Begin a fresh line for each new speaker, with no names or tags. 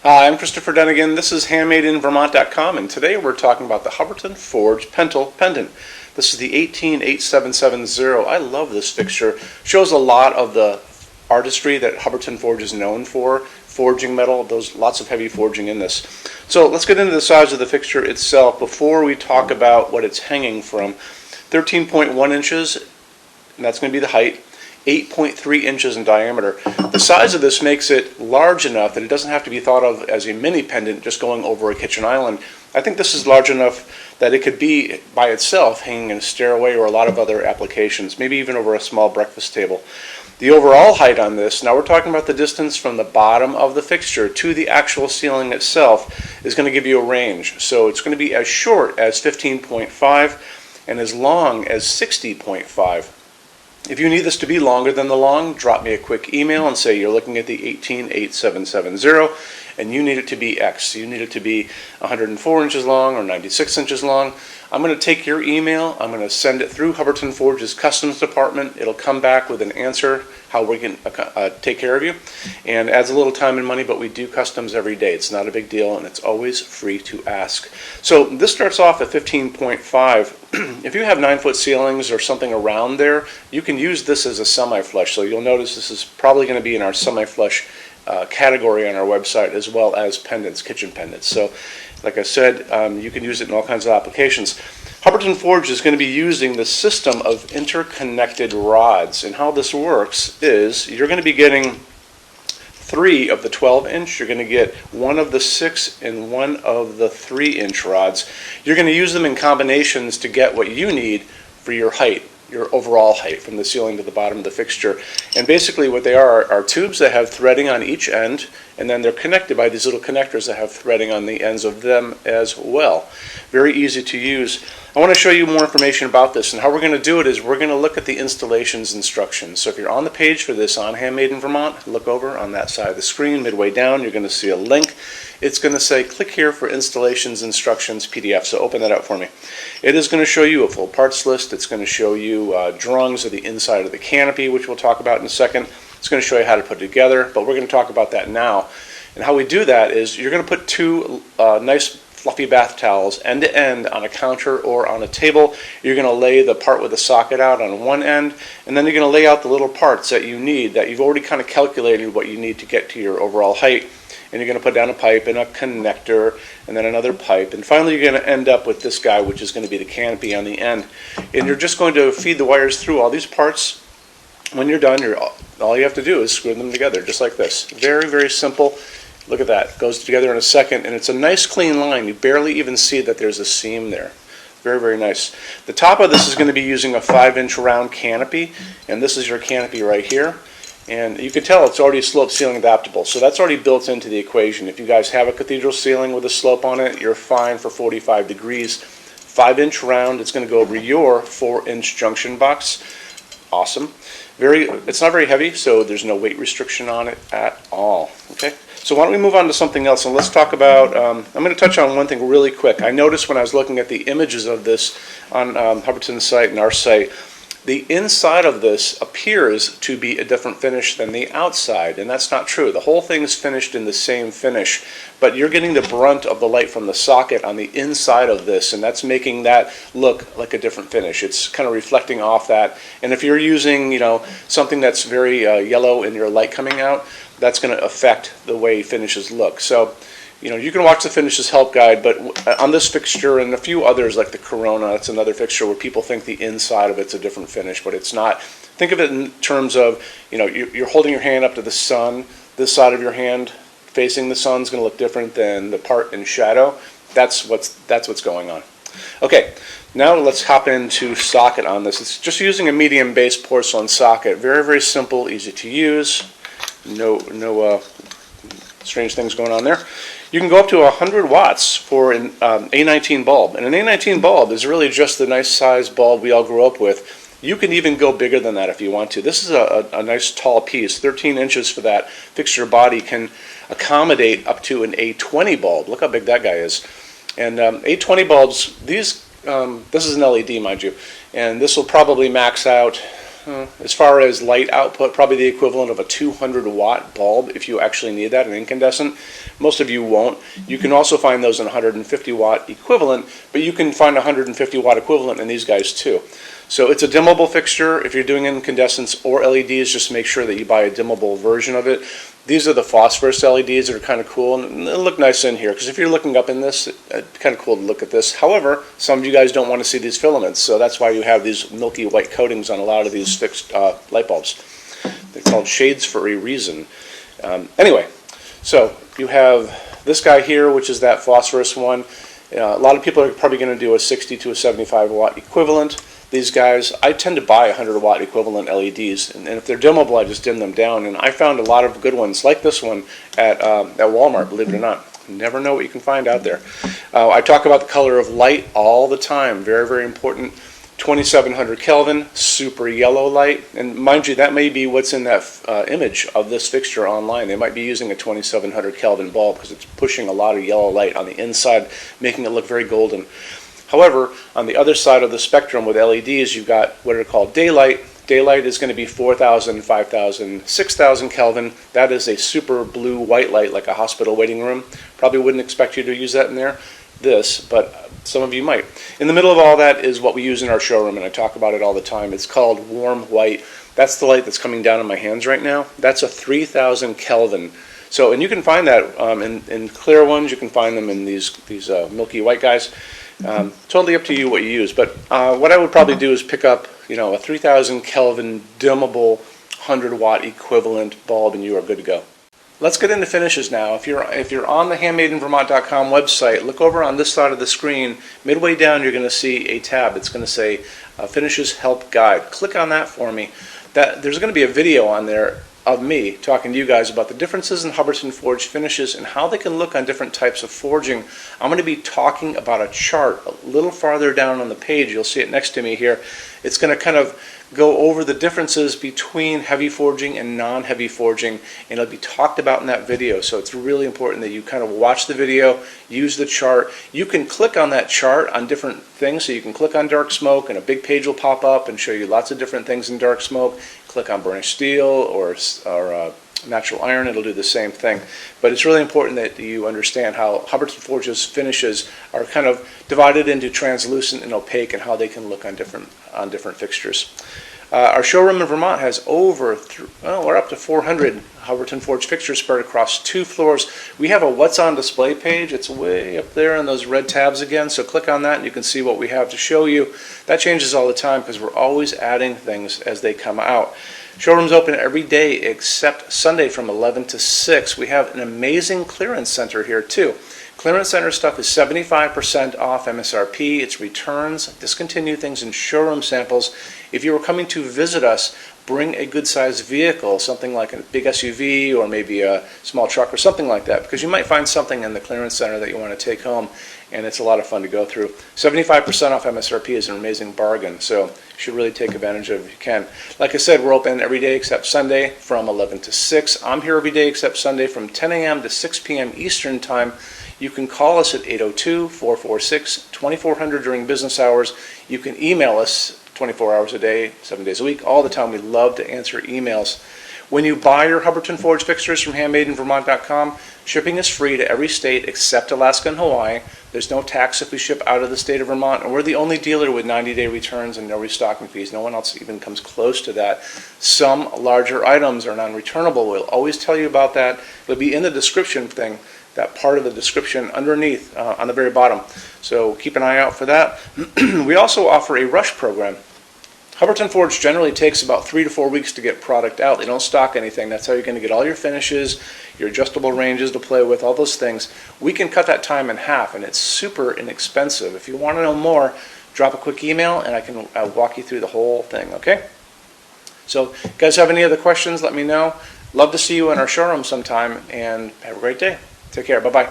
Hi, I'm Christopher Dunnigan. This is HandmadeInVermont.com, and today we're talking about the Hubbardton Forge Pental pendant. This is the 188770. I love this fixture. Shows a lot of the artistry that Hubbardton Forge is known for. Forging metal, there's lots of heavy forging in this. So let's get into the size of the fixture itself before we talk about what it's hanging from. 13.1 inches, and that's going to be the height. 8.3 inches in diameter. The size of this makes it large enough that it doesn't have to be thought of as a mini pendant just going over a kitchen island. I think this is large enough that it could be by itself hanging in a stairway or a lot of other applications, maybe even over a small breakfast table. The overall height on this, now we're talking about the distance from the bottom of the fixture to the actual ceiling itself, is going to give you a range. So it's going to be as short as 15.5 and as long as 60.5. If you need this to be longer than the long, drop me a quick email and say you're looking at the 188770 and you need it to be X. You need it to be 104 inches long or 96 inches long. I'm going to take your email, I'm going to send it through Hubbardton Forge's customs department. It'll come back with an answer how we can take care of you, and adds a little time and money, but we do customs every day. It's not a big deal, and it's always free to ask. So this starts off at 15.5. If you have 9-foot ceilings or something around there, you can use this as a semi-flush. So you'll notice this is probably going to be in our semi-flush category on our website, as well as pendants, kitchen pendants. So like I said, you can use it in all kinds of applications. Hubbardton Forge is going to be using the system of interconnected rods, and how this works is you're going to be getting 3 of the 12-inch, you're going to get 1 of the 6 and 1 of the 3-inch rods. You're going to use them in combinations to get what you need for your height, your overall height from the ceiling to the bottom of the fixture. And basically what they are tubes that have threading on each end, and then they're connected by these little connectors that have threading on the ends of them as well. Very easy to use. I want to show you more information about this, and how we're going to do it is we're going to look at the installations instructions. So if you're on the page for this on Handmade in Vermont, look over on that side of the screen. Midway down, you're going to see a link. It's going to say click here for installations instructions PDF. So open that up for me. It is going to show you a full parts list. It's going to show you drawings of the inside of the canopy, which we'll talk about in a second. It's going to show you how to put it together, but we're going to talk about that now. And how we do that is you're going to put 2 nice fluffy bath towels end to end on a counter or on a table. You're going to lay the part with the socket out on one end, and then you're going to lay out the little parts that you need, that you've already kind of calculated what you need to get to your overall height. And you're going to put down a pipe and a connector and then another pipe, and finally you're going to end up with this guy, which is going to be the canopy on the end. And you're just going to feed the wires through all these parts. When you're done, all you have to do is screw them together just like this. Very, very simple. Look at that. It goes together in a second, and it's a nice clean line. You barely even see that there's a seam there. Very, very nice. The top of this is going to be using a 5-inch round canopy, and this is your canopy right here. And you can tell it's already slope ceiling adaptable, so that's already built into the equation. If you guys have a cathedral ceiling with a slope on it, you're fine for 45 degrees. 5-inch round, it's going to go over your 4-inch junction box. Awesome. It's not very heavy, so there's no weight restriction on it at all. Okay. So why don't we move on to something else, and let's talk about, I'm going to touch on one thing really quick. I noticed when I was looking at the images of this on Hubbardton's site and our site, the inside of this appears to be a different finish than the outside, and that's not true. The whole thing is finished in the same finish, but you're getting the brunt of the light from the socket on the inside of this, and that's making that look like a different finish. It's kind of reflecting off that, and if you're using, something that's very yellow in your light coming out, that's going to affect the way finishes look. So, you can watch the finishes help guide, but on this fixture and a few others like the Corona, it's another fixture where people think the inside of it's a different finish, but it's not. Think of it in terms of, you're holding your hand up to the sun. This side of your hand facing the sun is going to look different than the part in shadow. That's what's going on. Okay, now let's hop into socket on this. It's just using a medium base porcelain socket. Very, very simple, easy to use. No strange things going on there. You can go up to 100 watts for an A19 bulb. And an A19 bulb is really just the nice size bulb we all grew up with. You can even go bigger than that if you want to. This is a nice tall piece. 13 inches for that fixture body can accommodate up to an A20 bulb. Look how big that guy is. And A20 bulbs, this is an LED, mind you, and this will probably max out as far as light output, probably the equivalent of a 200-watt bulb if you actually need that, an incandescent. Most of you won't. You can also find those in 150-watt equivalent, but you can find a 150-watt equivalent in these guys too. So it's a dimmable fixture. If you're doing incandescents or LEDs, just make sure that you buy a dimmable version of it. These are the phosphorus LEDs that are kind of cool, and they look nice in here, because if you're looking up in this, it's kind of cool to look at this. However, some of you guys don't want to see these filaments, so that's why you have these milky white coatings on a lot of these fixed light bulbs. They're called shades for a reason. Anyway, so you have this guy here, which is that phosphorus one. A lot of people are probably going to do a 60 to a 75-watt equivalent. These guys, I tend to buy 100-watt equivalent LEDs, and if they're dimmable, I just dim them down. And I found a lot of good ones, like this one, at Walmart, believe it or not. You never know what you can find out there. I talk about the color of light all the time, very, very important. 2700 Kelvin, super yellow light. And mind you, that may be what's in that image of this fixture online. They might be using a 2700 Kelvin bulb because it's pushing a lot of yellow light on the inside, making it look very golden. However, on the other side of the spectrum with LEDs, you've got what are called daylight. Daylight is going to be 4000, 5000, 6000 Kelvin. That is a super blue white light, like a hospital waiting room. Probably wouldn't expect you to use that in there, but some of you might. In the middle of all that is what we use in our showroom, and I talk about it all the time. It's called warm white. That's the light that's coming down in my hands right now. That's a 3000 Kelvin. So, and you can find that in clear ones. You can find them in these milky white guys. Totally up to you what you use, but what I would probably do is pick up, a 3000 Kelvin dimmable 100-watt equivalent bulb, and you are good to go. Let's get into finishes now. If you're on the HandmadeInVermont.com website, look over on this side of the screen. Midway down, you're going to see a tab. It's going to say Finishes Help Guide. Click on that for me. There's going to be a video on there of me talking to you guys about the differences in Hubbardton Forge finishes and how they can look on different types of forging. I'm going to be talking about a chart a little farther down on the page. You'll see it next to me here. It's going to kind of go over the differences between heavy forging and non-heavy forging, and it'll be talked about in that video. So it's really important that you kind of watch the video, use the chart. You can click on that chart on different things. So you can click on dark smoke and a big page will pop up and show you lots of different things in dark smoke. Click on burnished steel or natural iron, it'll do the same thing. But it's really important that you understand how Hubbardton Forge's finishes are kind of divided into translucent and opaque, and how they can look on different fixtures. Our showroom in Vermont has we're up to 400 Hubbardton Forge fixtures spread across 2 floors. We have a What's on Display page. It's way up there in those red tabs again, so click on that and you can see what we have to show you. That changes all the time because we're always adding things as they come out. Showroom's open every day except Sunday from 11 to 6. We have an amazing clearance center here too. Clearance center stuff is 75% off MSRP. It's returns, discontinued things, and showroom samples. If you were coming to visit us, bring a good-sized vehicle, something like a big SUV or maybe a small truck or something like that, because you might find something in the clearance center that you want to take home, and it's a lot of fun to go through. 75% off MSRP is an amazing bargain, so you should really take advantage of it if you can. Like I said, we're open every day except Sunday from 11 to 6. I'm here every day except Sunday from 10 a.m. to 6 p.m. Eastern Time. You can call us at 802-446-2400 during business hours. You can email us 24 hours a day, 7 days a week, all the time. We love to answer emails. When you buy your Hubbardton Forge fixtures from HandmadeInVermont.com, shipping is free to every state except Alaska and Hawaii. There's no tax if we ship out of the state of Vermont, and we're the only dealer with 90-day returns and no restocking fees. No one else even comes close to that. Some larger items are non-returnable. We'll always tell you about that. It'll be in the description thing, that part of the description underneath on the very bottom. So keep an eye out for that. We also offer a rush program. Hubbardton Forge generally takes about 3 to 4 weeks to get product out. They don't stock anything. That's how you're going to get all your finishes, your adjustable ranges to play with, all those things. We can cut that time in half, and it's super inexpensive. If you want to know more, drop a quick email, and I can walk you through the whole thing, okay? So if you guys have any other questions, let me know. Love to see you in our showroom sometime, and have a great day. Take care. Bye-bye.